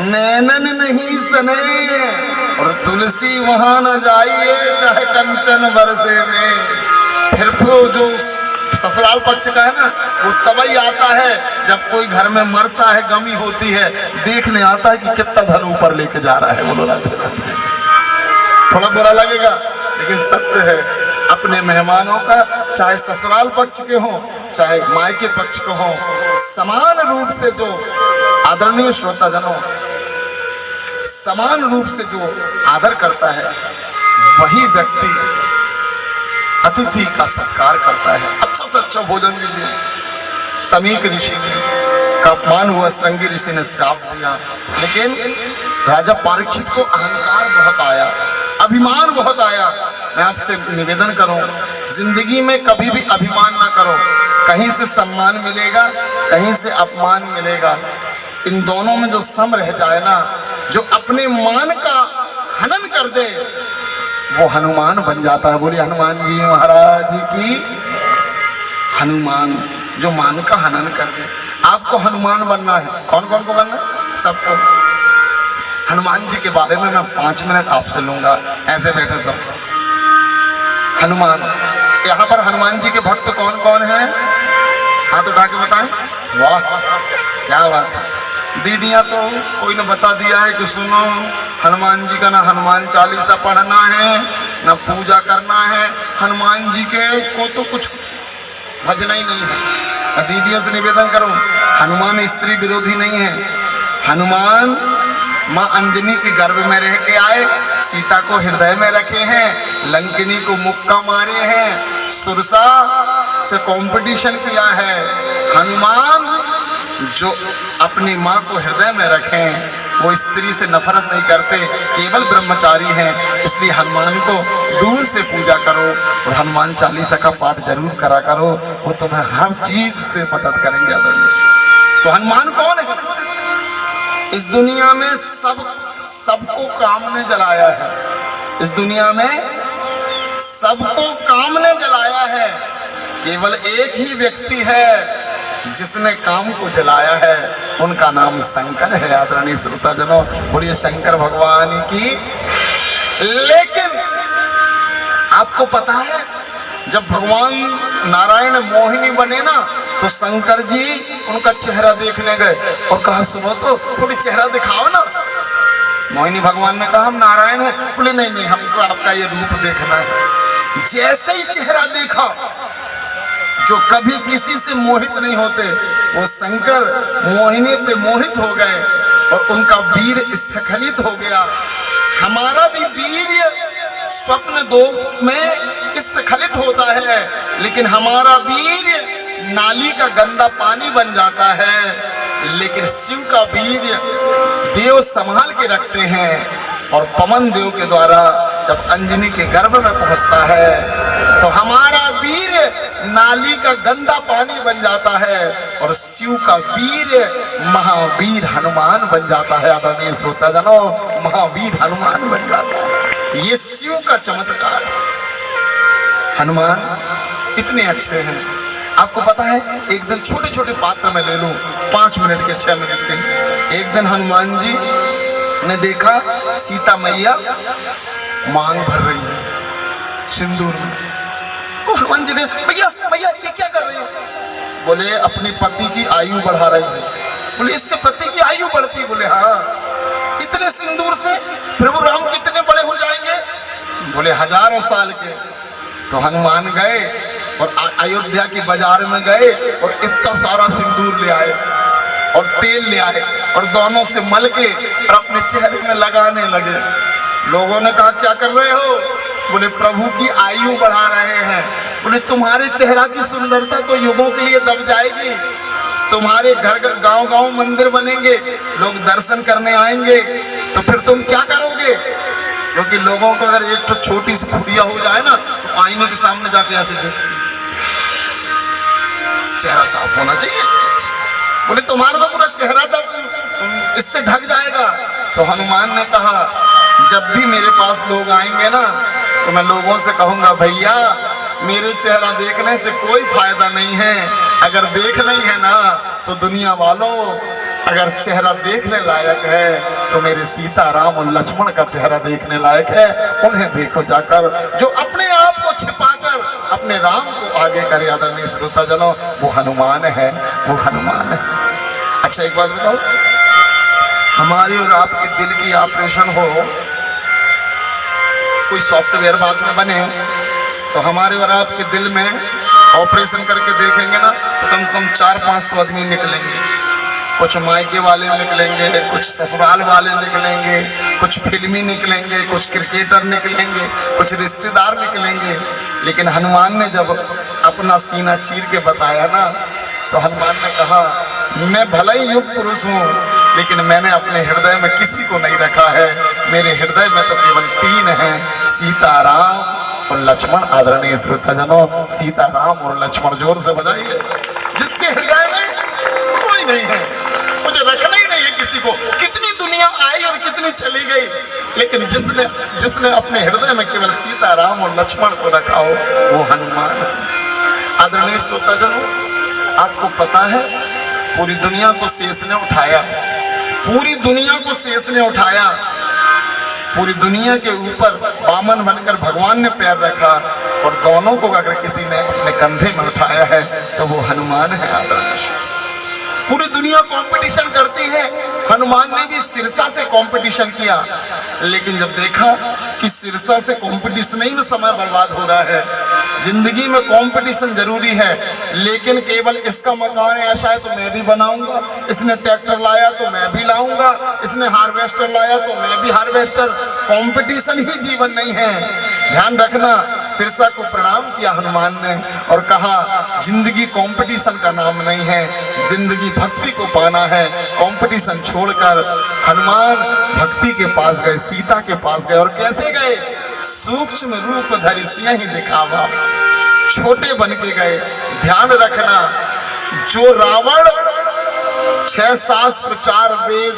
नैनन नहीं सने, और तुलसी वहां न जाइए चाहे कंचन बरसे में। फिर वो जो ससुराल पक्ष का है ना, वो तभी आता है जब कोई घर में मरता है, गमी होती है, देखने आता है कि कितना धन ऊपर लेके जा रहा है। बोलो राधे राधे। थोड़ा बुरा लगेगा लेकिन सत्य है, अपने मेहमानों का चाहे ससुराल पक्ष के हों चाहे मायके पक्ष के हों, समान रूप से जो आदरणीय श्रोताजनों समान रूप से जो आदर करता है, वही व्यक्ति अतिथि का सत्कार करता है। अच्छा से अच्छा भोजन दीजिए। समीक ऋषि का अपमान हुआ, श्रृंगी ऋषि ने श्राप दिया, लेकिन राजा परीक्षित को अहंकार बहुत आया, अभिमान बहुत आया। मैं आपसे निवेदन करूं, जिंदगी में कभी भी अभिमान ना करो। कहीं से सम्मान मिलेगा, कहीं से अपमान मिलेगा। इन दोनों में जो सम रह जाए ना, जो अपने मान का हनन कर दे, वो हनुमान बन जाता है। बोलिए हनुमान जी महाराज की। हनुमान जो मान का हनन कर दे। आपको हनुमान बनना है। कौन कौन को बनना है? सबको। हनुमान जी के बारे में मैं 5 मिनट आपसे लूंगा। ऐसे बैठे सब। हनुमान, यहाँ पर हनुमान जी के भक्त कौन कौन हैं? हाथ उठा के बताएं। वाह क्या बात है। दीदियाँ तो कोई ने बता दिया है कि सुनो, हनुमान जी का ना हनुमान चालीसा पढ़ना है ना पूजा करना है। हनुमान जी के को तो कुछ भजना ही नहीं है। दीदियों से निवेदन करूं, हनुमान स्त्री विरोधी नहीं है। हनुमान माँ अंजनी के गर्भ में रह के आए, सीता को हृदय में रखे हैं, लंकिनी को मुक्का मारे हैं, सुरसा से कंपटीशन किया है। हनुमान जो अपनी माँ को हृदय में रखें, वो स्त्री से नफरत नहीं करते, केवल ब्रह्मचारी हैं। इसलिए हनुमान को दूर से पूजा करो और हनुमान चालीसा का पाठ जरूर करा करो, वो तुम्हें हर चीज से मदद करेंगे। तो हनुमान कौन है? इस दुनिया में सबको काम ने जलाया है। इस दुनिया में सबको काम ने जलाया है। केवल एक ही व्यक्ति है जिसने काम को जलाया है, उनका नाम शंकर है। आदरणीय श्रोताजनों, बोलिए शंकर भगवान की। लेकिन आपको पता है, जब भगवान नारायण मोहिनी बने ना, तो शंकर जी उनका चेहरा देखने गए और कहा सुनो तो थोड़ी चेहरा दिखाओ ना। मोहिनी भगवान ने कहा हम नारायण हैं। बोले नहीं नहीं, हमको आपका ये रूप देखना है। जैसे ही चेहरा देखा, जो कभी किसी से मोहित नहीं होते, वो शंकर मोहिनी पे मोहित हो गए और उनका वीर स्खलित हो गया। हमारा भी वीर स्वप्न दोष में स्खलित होता है, लेकिन हमारा वीर नाली का गंदा पानी बन जाता है। लेकिन शिव का वीर देव संभाल के रखते हैं, और पवन देव के द्वारा जब अंजनी के गर्भ में पहुंचता है, तो हमारा वीर नाली का गंदा पानी बन जाता है और शिव का वीर महावीर हनुमान बन जाता है। आदरणीय श्रोताजनों, महावीर हनुमान बन जाता है। ये शिव का चमत्कार। हनुमान इतने अच्छे हैं। आपको पता है, एक दिन छोटे छोटे पात्र में ले लूं, 5 मिनट के 6 मिनट के। एक दिन हनुमान जी ने देखा सीता मैया मांग भर रही है सिंदूर में। तो हनुमान जी ने, भैया भैया ये क्या कर रही हो? बोले अपनी पति की आयु बढ़ा रही है। बोले इससे पति की आयु बढ़ती? बोले हाँ। इतने सिंदूर से प्रभु राम कितने बड़े हो जाएंगे? बोले 1000 साल के। तो हनुमान गए और अयोध्या की बाजार में गए और इतना सारा सिंदूर ले आए और तेल ले आए और दोनों से मल के और अपने चेहरे में लगाने लगे। लोगों ने कहा क्या कर रहे हो? बोले प्रभु की आयु बढ़ा रहे हैं। बोले तुम्हारे चेहरा की सुंदरता तो युगों के लिए दब जाएगी, तुम्हारे घर गांव गांव मंदिर बनेंगे, लोग दर्शन करने आएंगे, तो फिर तुम क्या करोगे? क्योंकि लोगों को अगर एक तो छोटी सी खुदिया हो जाए ना तो आईने के सामने जाके ऐसे देख, चेहरा साफ होना चाहिए। बोले तुम्हारा तो पूरा चेहरा तब इससे ढक जाएगा। तो हनुमान ने कहा जब भी मेरे पास लोग आएंगे ना तो मैं लोगों से कहूंगा भैया मेरे चेहरा देखने से कोई फायदा नहीं है, अगर देखना ही है ना तो दुनिया वालों अगर चेहरा देखने लायक है तो मेरे सीता राम और लक्ष्मण का चेहरा देखने लायक है, उन्हें देखो जाकर, जो अपने आप को छिपाकर अपने राम को आगे करे। आदरणीय श्रोताजनों, वो हनुमान है, वो हनुमान है। अच्छा एक बात बताओ, हमारे और आपके दिल की ऑपरेशन हो, कोई सॉफ्टवेयर बाद में बने तो हमारे और आपके दिल में ऑपरेशन करके देखेंगे ना तो कम से कम 400-500 आदमी निकलेंगे। कुछ मायके वाले निकलेंगे, कुछ ससुराल वाले निकलेंगे, कुछ फिल्मी निकलेंगे, कुछ क्रिकेटर निकलेंगे, कुछ रिश्तेदार निकलेंगे। लेकिन हनुमान ने जब अपना सीना चीर के बताया ना तो हनुमान ने कहा मैं भला ही युग पुरुष हूँ लेकिन मैंने अपने हृदय में किसी को नहीं रखा है, मेरे हृदय में तो केवल 3 हैं, सीता राम और लक्ष्मण। आदरणीय श्रोताजनों, सीता राम और लक्ष्मण, जोर से बजाइए। जिसके हृदय में कोई नहीं है, मुझे रखना ही नहीं है किसी को, कितनी दुनिया आई और कितनी चली गई, लेकिन जिसने अपने हृदय में केवल सीता राम और लक्ष्मण को रखा हो वो हनुमान। आदरणीय श्रोताजनों, आपको पता है पूरी दुनिया को शेष ने उठाया, पूरी दुनिया को शेष ने उठाया, पूरी दुनिया के ऊपर वामन बनकर भगवान ने पैर रखा और दोनों को अगर किसी ने अपने कंधे में उठाया है तो वो हनुमान है। आदरणीय, पूरी दुनिया कंपटीशन करती है, हनुमान ने भी सिरसा से कंपटीशन किया, लेकिन जब देखा कि सिरसा से कंपटीशन ही में समय बर्बाद हो रहा है, जिंदगी में कंपटीशन जरूरी है, लेकिन केवल इसका मकान ऐसा है तो मैं भी बनाऊंगा, इसने ट्रैक्टर लाया तो मैं भी लाऊंगा, इसने हार्वेस्टर लाया तो मैं भी हार्वेस्टर, कंपटीशन ही जीवन नहीं है। ध्यान रखना, सिरसा को प्रणाम किया हनुमान ने और कहा जिंदगी कंपटीशन का नाम नहीं है, जिंदगी भक्ति को पाना है। कंपटीशन छोड़कर हनुमान भक्ति के पास गए, सीता के पास गए, और कैसे गए? सूक्ष्म रूप धरि सिंह दिखावा, छोटे बन के गए। ध्यान रखना, जो रावण 6 शास्त्र 4 वेद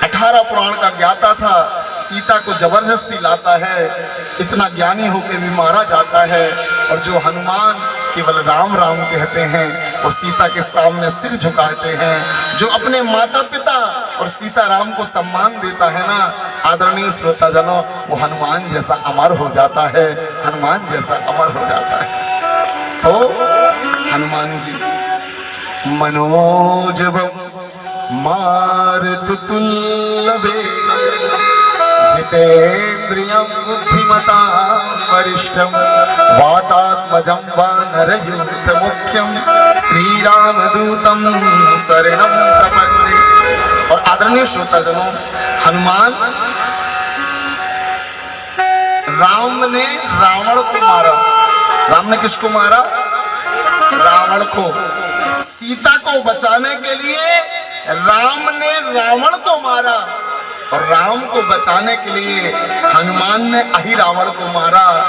18 पुराण का ज्ञाता था, सीता को जबरदस्ती लाता है, इतना ज्ञानी होकर भी मारा जाता है। और जो हनुमान केवल राम राम कहते हैं, वो सीता के सामने सिर झुकाते हैं, जो अपने माता पिता और सीता राम को सम्मान देता है ना, आदरणीय श्रोताजनों, वो हनुमान जैसा अमर हो जाता है, हनुमान जैसा अमर हो जाता है। तो हनुमान जी मनोजवम मारुततुल्य वेगम् जितेन्द्रियं बुद्धिमतां वरिष्ठं वातात्मजं वानरयूथमुख्यं श्रीरामदूतं शरणं प्रपद्ये। और आदरणीय श्रोताजनों, हनुमान, राम ने रावण को मारा। राम ने किसको मारा? रावण को। सीता को बचाने के लिए राम ने रावण को मारा, और राम को बचाने के लिए हनुमान ने अहिरावण को मारा।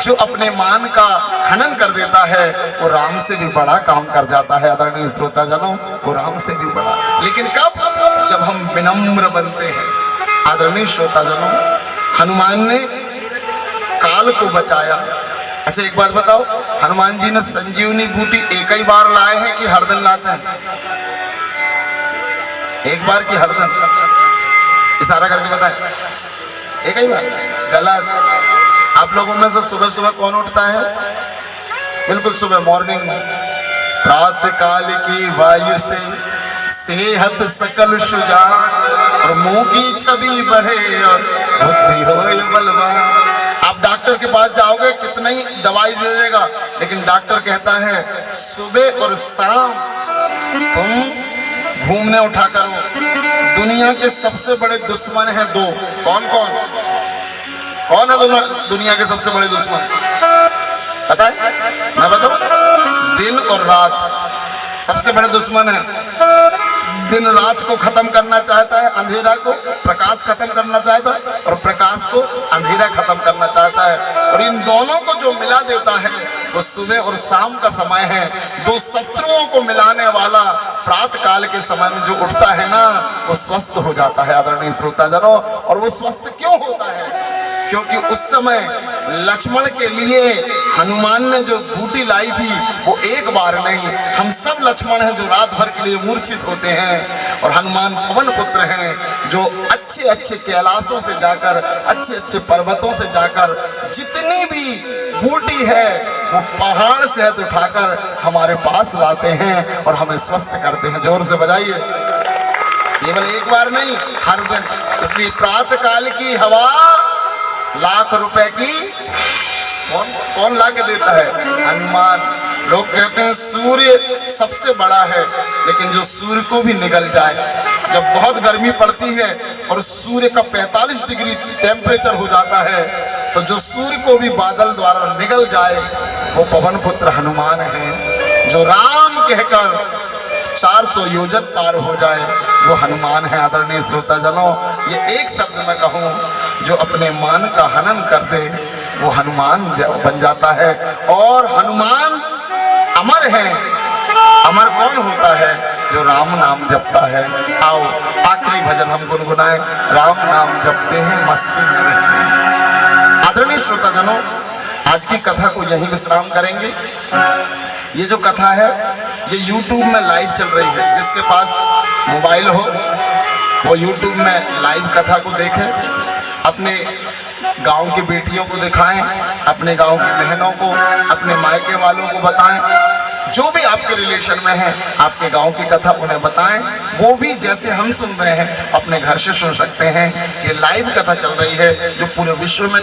जो अपने मान का खनन कर देता है वो राम से भी बड़ा काम कर जाता है। आदरणीय श्रोताजनों, वो राम से भी बड़ा, लेकिन कब? जब हम विनम्र बनते हैं। आदरणीय श्रोताजनों, हनुमान ने काल को बचाया। अच्छा एक बात बताओ, हनुमान जी ने संजीवनी बूटी एक ही बार लाए हैं कि हर दिन लाते हैं? एक बार की हर दिन? इशारा करके बताए। एक ही बार? गलत। आप लोगों में से सुबह सुबह कौन उठता है? बिल्कुल सुबह मॉर्निंग में। प्रातः काल की वायु से सेहत सकल सुजान और मुंह की छवि बढ़े और बुद्धि होए बलवान। आप डॉक्टर के पास जाओगे, कितना ही दवाई दे देगा, लेकिन डॉक्टर कहता है सुबह और शाम तुम घूमने उठा करो। दुनिया के सबसे बड़े दुश्मन हैं 2। कौन कौन? कौन है दुनिया के सबसे बड़े दुश्मन? पता है? मैं दिन और रात सबसे बड़े दुश्मन है। दिन रात को खत्म करना चाहता है, अंधेरा को प्रकाश खत्म करना चाहता है, और प्रकाश को अंधेरा खत्म करना चाहता है। और इन दोनों को जो मिला देता है वो सुबह और शाम का समय है। दो शत्रुओं को मिलाने वाला प्रातः काल के समय में जो उठता है ना, वो स्वस्थ हो जाता है आदरणीय श्रोताजनों। और वो स्वस्थ क्यों होता है? क्योंकि उस समय लक्ष्मण के लिए हनुमान ने जो बूटी लाई थी वो एक बार नहीं, हम सब लक्ष्मण हैं जो रात भर के लिए मूर्छित होते हैं। और हनुमान पवन पुत्र हैं जो अच्छे अच्छे कैलाशों से जाकर, अच्छे अच्छे पर्वतों से जाकर जितनी भी बूटी है वो पहाड़ से हद उठाकर हमारे पास लाते हैं और हमें स्वस्थ करते हैं। जोर से बजाइए। केवल एक बार नहीं, हर दिन। इसलिए प्रातः काल की हवा लाख रुपए की कौन ला के देता है? हनुमान। लोग कहते हैं सूर्य सबसे बड़ा है, लेकिन जो सूर्य को भी निगल जाए, जब बहुत गर्मी पड़ती है और सूर्य का 45 डिग्री टेम्परेचर हो जाता है, तो जो सूर्य को भी बादल द्वारा निगल जाए वो पवन पुत्र हनुमान है। जो राम कहकर 400 योजन पार हो जाए वो हनुमान है आदरणीय श्रोताजनों। ये एक शब्द मैं कहूँ, जो अपने मान का हनन कर दे वो हनुमान बन जाता है। और हनुमान अमर है। अमर कौन होता है? जो राम नाम जपता है। आओ आखिरी भजन हम गुनगुनाएं, राम नाम जपते हैं मस्ती में रहते हैं। आदरणीय श्रोताजनों, आज की कथा को यहीं विश्राम करेंगे। ये जो कथा है ये YouTube में लाइव चल रही है। जिसके पास मोबाइल हो वो YouTube में लाइव कथा को देखें, अपने गांव की बेटियों को दिखाएं, अपने गांव की बहनों को, अपने मायके वालों को बताएं। जो भी आपके रिलेशन में है आपके गांव की कथा उन्हें बताएं। वो भी जैसे हम सुन रहे हैं अपने घर से सुन सकते हैं। ये लाइव कथा चल रही है जो पूरे विश्व में